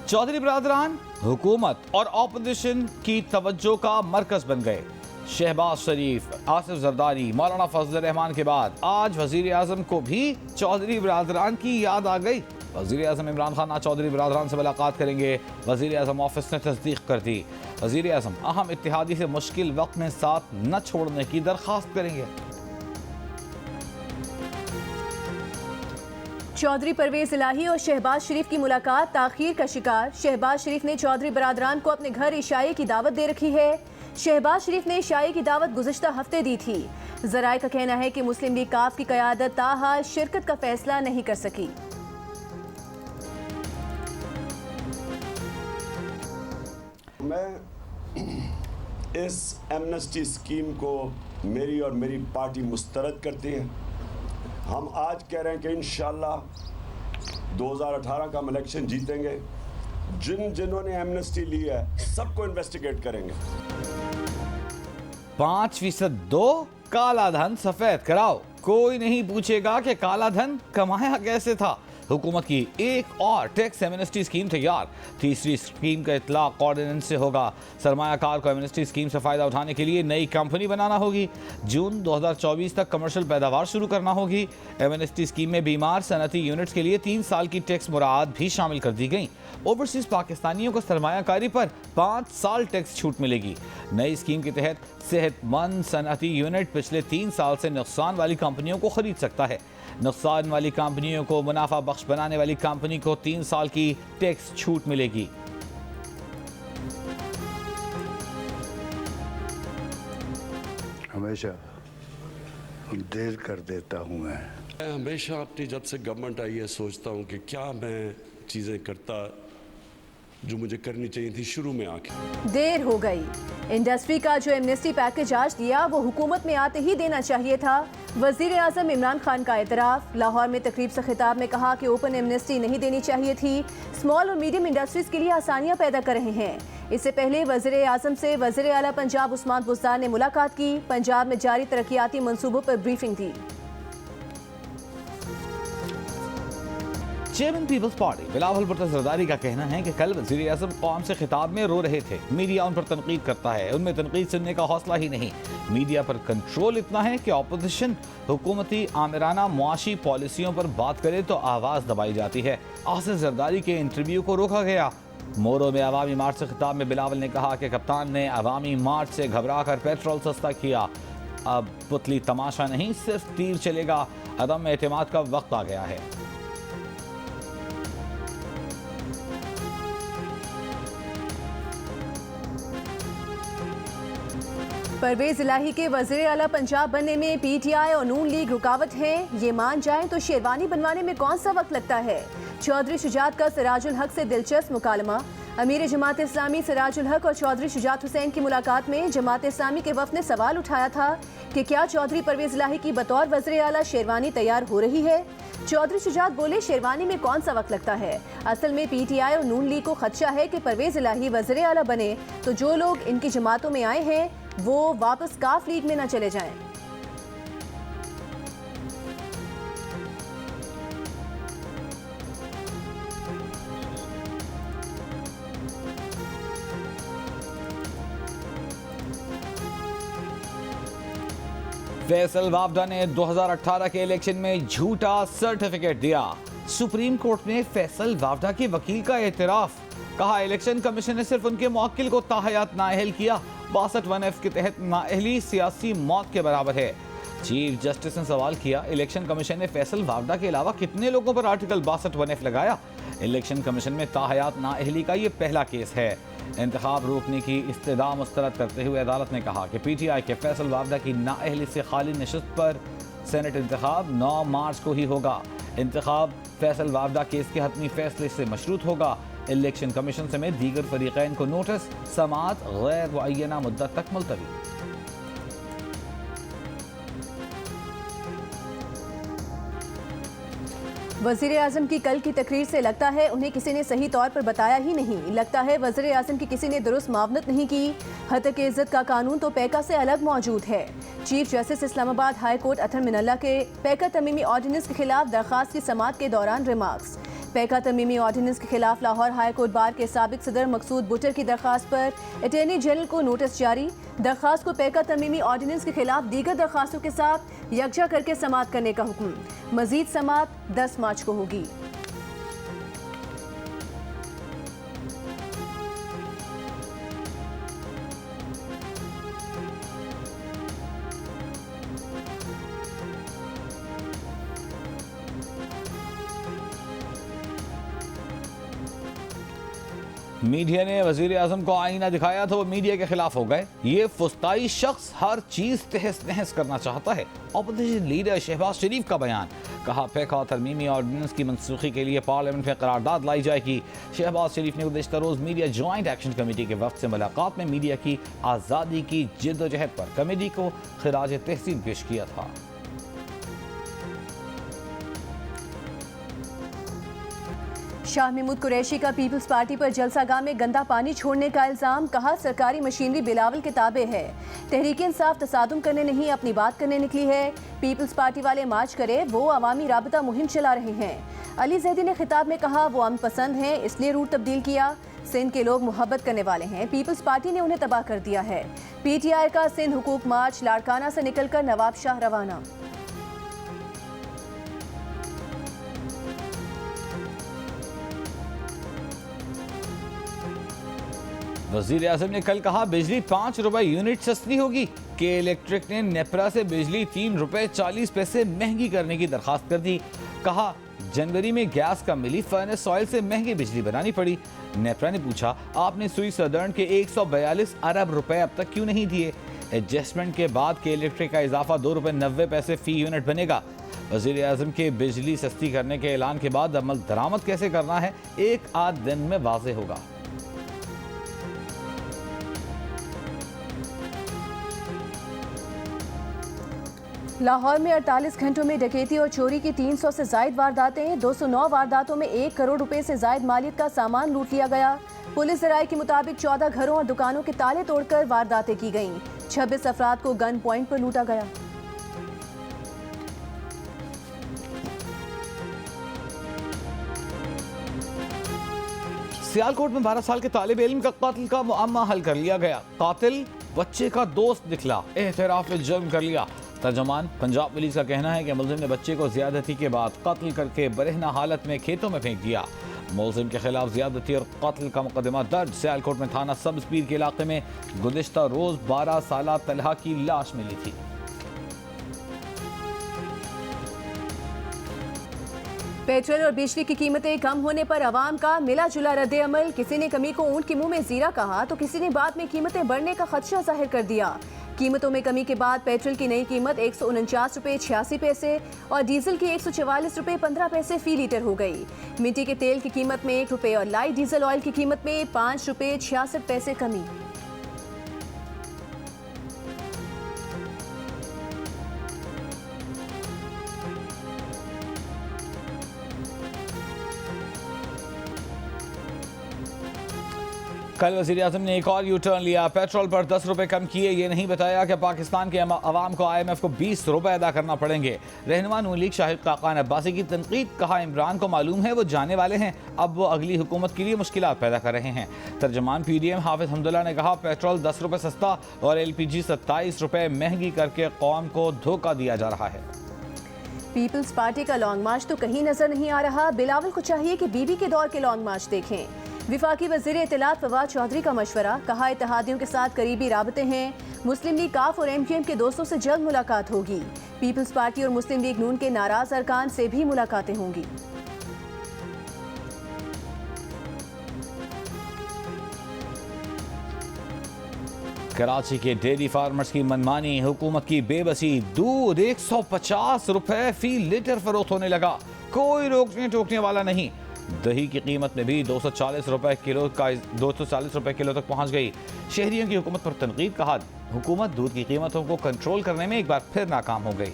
चौधरी बरादरान हुकूमत और ऑपोजिशन की तवज्जो का मरकज बन गए। शहबाज शरीफ, आसिफ जरदारी, मौलाना फजल रहमान के बाद आज वजीर आजम को भी चौधरी बरादरान की याद आ गई। वजीर आजम इमरान खान आज चौधरी बरादरान से मुलाकात करेंगे। वजीर आजम ऑफिस ने तस्दीक कर दी। वजीर आजम अहम इत्तेहादी से मुश्किल वक्त में साथ न छोड़ने की दरख्वास्त करेंगे। चौधरी परवेज इलाही और शहबाज शरीफ की मुलाकात ताखीर का शिकार। शहबाज शरीफ ने चौधरी बरादरान को अपने घर इशाए की दावत दे रखी है। शहबाज शरीफ ने इशाए की दावत गुज़िश्ता हफ्ते दी थी। ज़राए का कहना है कि मुस्लिम लीग काफ की क़यादत ताहाल शिरकत का फैसला नहीं कर सकी। मैं इस एमनेस्टी स्कीम को मेरी और मेरी पार्टी मुस्तरद करती है। हम आज कह रहे हैं कि इंशाअल्लाह 2018 का हम इलेक्शन जीतेंगे। जिन्होंने एमनेस्टी ली है सबको इन्वेस्टिगेट करेंगे। 5% दो, काला धन सफेद कराओ। कोई नहीं पूछेगा कि काला धन कमाया कैसे था। हुकूमत की एक और टैक्स एमनेस्टी स्कीम तैयार। तीसरी स्कीम का इतलाक ऑर्डिनेंस से होगा। सरमायाकार को एमनेस्टी स्कीम से फ़ायदा उठाने के लिए नई कंपनी बनाना होगी। जून 2024 तक कमर्शियल पैदावार शुरू करना होगी। एमनेस्टी स्कीम में बीमार सनती यूनिट्स के लिए 3 साल की टैक्स मुराद भी शामिल कर दी गई। ओवरसीज़ पाकिस्तानियों को सरमायाकारी पर 5 साल टैक्स छूट मिलेगी। नई स्कीम के तहत सेहतमंद सनती यूनिट पिछले 3 साल से नुकसान वाली कंपनियों को खरीद सकता है। नुकसान वाली कंपनियों को मुनाफा बख्श बनाने वाली कंपनी को 3 साल की टैक्स छूट मिलेगी। हमेशा देर कर देता हूं मैं हमेशा अपनी जब से गवर्नमेंट आई है सोचता हूँ कि क्या मैं चीज़ें करता जो मुझे करनी चाहिए थी शुरू में आके। देर हो गई। इंडस्ट्री का जो एमनेस्टी पैकेज आज दिया वो हुकूमत में आते ही देना चाहिए था। वजीर आजम इमरान खान का एतराफ़। लाहौर में तकरीब से खिताब में कहा कि ओपन एमनेस्टी नहीं देनी चाहिए थी। स्मॉल और मीडियम इंडस्ट्रीज के लिए आसानियां पैदा कर रहे हैं। इससे पहले वजीर आजम से वजीर आला पंजाब उस्मान बुज़दार ने मुलाकात की। पंजाब में जारी तरक्याती मंसूबों पर ब्रीफिंग दी। Chairman Peoples Party Bilawal Bhutto Zardari का कहना है कि कल वज़ीर आज़म कौम से खिताब में रो रहे थे। मीडिया उन पर तनकीद करता है, उनमें तनकीद सुनने का हौसला ही नहीं। मीडिया पर कंट्रोल इतना है कि ऑपोजिशन हुकूमती आमिराना मुआशी पॉलिसियों पर बात करे तो आवाज़ दबाई जाती है। आसिफ जरदारी के इंटरव्यू को रोका गया। मोरो में अवामी मार्च से खिताब में बिलावल ने कहा कि कप्तान ने अवामी मार्च से घबरा कर पेट्रोल सस्ता किया। अब पुतली तमाशा नहीं, सिर्फ तीर चलेगा। अदम एतमाद का वक्त आ गया है। परवेज इलाही के वज़ीर आला पंजाब बनने में पीटीआई और नून लीग रुकावट है। ये मान जाएं तो शेरवानी बनवाने में कौन सा वक्त लगता है। चौधरी शुजात का सिराजुल हक से दिलचस्प मुकालमा। अमीर जमात इस्लामी सिराजुल हक और चौधरी शुजात हुसैन की मुलाकात में जमात इस्लामी के वफ़द ने सवाल उठाया था कि क्या चौधरी परवेज इलाही की बतौर वज़ीर आला शेरवानी तैयार हो रही है। चौधरी शुजात बोले, शेरवानी में कौन सा वक्त लगता है। असल में पीटीआई और नून लीग को खदशा है कि परवेज इलाही वज़ीर आला बने तो जो लोग इनकी जमातों में आए हैं वो वापस काफ लीग में न चले जाएं। फैसल वावडा ने 2018 के इलेक्शन में झूठा सर्टिफिकेट दिया। सुप्रीम कोर्ट में फैसल वावडा के वकील का एतराफ। कहा इलेक्शन कमीशन ने सिर्फ उनके मुवक्किल को ताहयात नाअहल किया। 62(1)(f) के तहत नाअहली सियासी मौत के बराबर है। चीफ जस्टिस ने सवाल किया, इलेक्शन कमीशन ने फैसल वावडा के अलावा कितने लोगों पर आर्टिकल 62(1)(f) लगाया। इलेक्शन कमीशन में ताहयात नाअहली का ये पहला केस है। इंतखाब रोकने की इस्तदा मुस्तरद करते हुए अदालत ने कहा कि पीटीआई के फैसल वावडा की नाअहली से खाली नशस्त पर सेनेट इंतखाब 9 मार्च को ही होगा। इंतखाब फैसल वावडा केस के हतमी फैसले से मशरूत होगा। इलेक्शन कमीशन समेत दीगर फरीकैन को नोटिस, समाअत गैर मुअय्यना मुद्दत तक मुलतवी। वज़ीर आज़म की कल की तकरीर से लगता है उन्हें किसी ने सही तौर पर बताया ही नहीं। लगता है वज़ीर आज़म की किसी ने दुरुस्त मावनत नहीं की। हतक इज़्ज़त का कानून तो पैका से अलग मौजूद है। Chief justice Islamabad high court Athar Minallah के पैका तमीमी ऑर्डिनेंस के खिलाफ दरख्वास्त की समाअत के दौरान रिमार्क्स। पैका तरमीमी ऑर्डिनेंस के खिलाफ लाहौर हाई कोर्ट बार के साबिक सदर मकसूद बुटर की दरखास्त पर अटॉर्नी जनरल को नोटिस जारी। दरखास्त को पैका तरमीमी ऑर्डिनेंस के खिलाफ दीगर दरखास्तों के साथ यकजा करके समाअत करने का हुक्म। मजीद समाअत 10 मार्च को होगी। मीडिया ने वजीर आजम को आईना दिखाया तो वो मीडिया के खिलाफ हो गए। ये फुस्ताई शख्स हर चीज तहस नहस करना चाहता है। अपोजिशन लीडर शहबाज शरीफ का बयान, कहा पैका तरमीमी ऑर्डिनेंस की मनसूखी के लिए पार्लियामेंट में करारदाद लाई जाएगी। शहबाज शरीफ ने गुज़िश्ता रोज मीडिया ज्वाइंट एक्शन कमेटी के वक्त से मुलाकात में मीडिया की आज़ादी की जिद्दोजहद पर कमेटी को खिराज तहसीन पेश किया था। शाह महमूद कुरैशी का पीपल्स पार्टी पर जलसागाह में गंदा पानी छोड़ने का इल्जाम, कहा सरकारी मशीनरी बिलावल के ताबे है। तहरीक इंसाफ तसादुम करने नहीं अपनी बात करने निकली है। पीपल्स पार्टी वाले मार्च करे, वो अवामी राबता मुहिम चला रहे हैं। अली जैदी ने खिताब में कहा वो अमन पसंद हैं इसलिए रूट तब्दील किया। सिंध के लोग मोहब्बत करने वाले हैं, पीपल्स पार्टी ने उन्हें तबाह कर दिया है। PTI का सिंध हुकूक मार्च लाड़काना से निकलकर नवाब शाह रवाना। वजीर आजम ने कल कहा बिजली 5 रुपए यूनिट सस्ती होगी। के इलेक्ट्रिक ने नेपरा से बिजली 3 रुपए 40 पैसे महंगी करने की दरखास्त कर दी। कहा जनवरी में गैस का मिली फर्नेस ऑयल से महंगी बिजली बनानी पड़ी। नेपरा ने पूछा आपने सुई सदर्न के 142 अरब रुपए अब तक क्यों नहीं दिए। एडजस्टमेंट के बाद के इलेक्ट्रिक का इजाफा 2 रुपए 90 पैसे फी यूनिट बनेगा। वजीर आजम के बिजली सस्ती करने के ऐलान के बाद अमल दरामद कैसे करना है एक आध दिन में वाज़ेह होगा। लाहौर में 48 घंटों में डकैती और चोरी की 300 से जायद वारदातें। 209 वारदातों में 1 करोड़ रुपए से जायद मालियत का सामान लूट लिया गया। पुलिस ज़राए के मुताबिक 14 घरों और दुकानों के ताले तोड़कर वारदातें की गईं। 26 अफराद को गन पॉइंट पर लूटा गया। सियालकोट में 12 साल के तालिब इल्म का कत्ल का मुअम्मा हल कर लिया गया। कातिल बच्चे का दोस्त निकला, एहतराफ जुर्म कर लिया। तर्जुमान पंजाब पुलिस का कहना है कि मुलजिम ने बच्चे को ज्यादती के बाद कत्ल करके बरहना हालत में खेतों में फेंक दिया। मुलजिम के खिलाफ ज्यादती और कत्ल का मुकदमा दर्ज। सियालकोट में थाना सब स्पीर के इलाके में गुज़िश्ता रोज 12 साला तलहा की लाश मिली थी। पेट्रोल और बिजली की कीमतें कम होने पर आवाम का मिला जुला रद्द अमल। किसी ने कमी को ऊंट के मुंह में जीरा कहा तो किसी ने बाद में कीमतें बढ़ने का खदशा जाहिर कर दिया। कीमतों में कमी के बाद पेट्रोल की नई कीमत 149 रुपये 86 पैसे और डीजल की 144 रुपये 15 पैसे फी लीटर हो गई। मिट्टी के तेल की कीमत में 1 रुपये और लाइट डीजल ऑयल की कीमत में 5 रुपये 66 पैसे कमी। कल वज़ीर आज़म ने एक और यू टर्न लिया। पेट्रोल पर 10 रुपए कम किए। ये नहीं बताया कि पाकिस्तान के अवाम को IMF को 20 रुपए अदा करना पड़ेंगे। रहनुमा नून लीग शाहिद खाकान अब्बासी की तनकीद, कहा इमरान को मालूम है वो जाने वाले हैं, अब वो अगली हुकूमत के लिए मुश्किलात पैदा कर रहे हैं। तर्जमान PDM हाफिज हमदुल्ला ने कहा पेट्रोल 10 रुपए सस्ता और LPG 27 रुपए महंगी करके कौम को धोखा दिया जा रहा है। पीपल्स पार्टी का लॉन्ग मार्च तो कहीं नजर नहीं आ रहा। बिलावल को चाहिए कि बीबी के दौर के लॉन्ग मार्च देखें। विफाकी वज़ीर इत्तलात फवाद चौधरी का मशवरा, कहा इत्तेहादियों के साथ करीबी राबते हैं। मुस्लिम लीग काफ और MKM के दोस्तों से जल्द मुलाकात होगी। पीपल्स पार्टी और मुस्लिम लीग नून के नाराज अरकान से भी मुलाकातें होंगी। कराची के डेयरी फार्मर्स की मनमानी, हुकूमत की बेबसी। दूध 150 रुपए फी लीटर फरोख्त होने लगा, कोई रोकने टोकने वाला नहीं। दही की कीमत में भी 240 रुपए किलो तक पहुंच गई। शहरियों की हुकूमत पर तनकीद, कहा हुकूमत दूध की कीमतों को कंट्रोल करने में एक बार फिर नाकाम हो गई।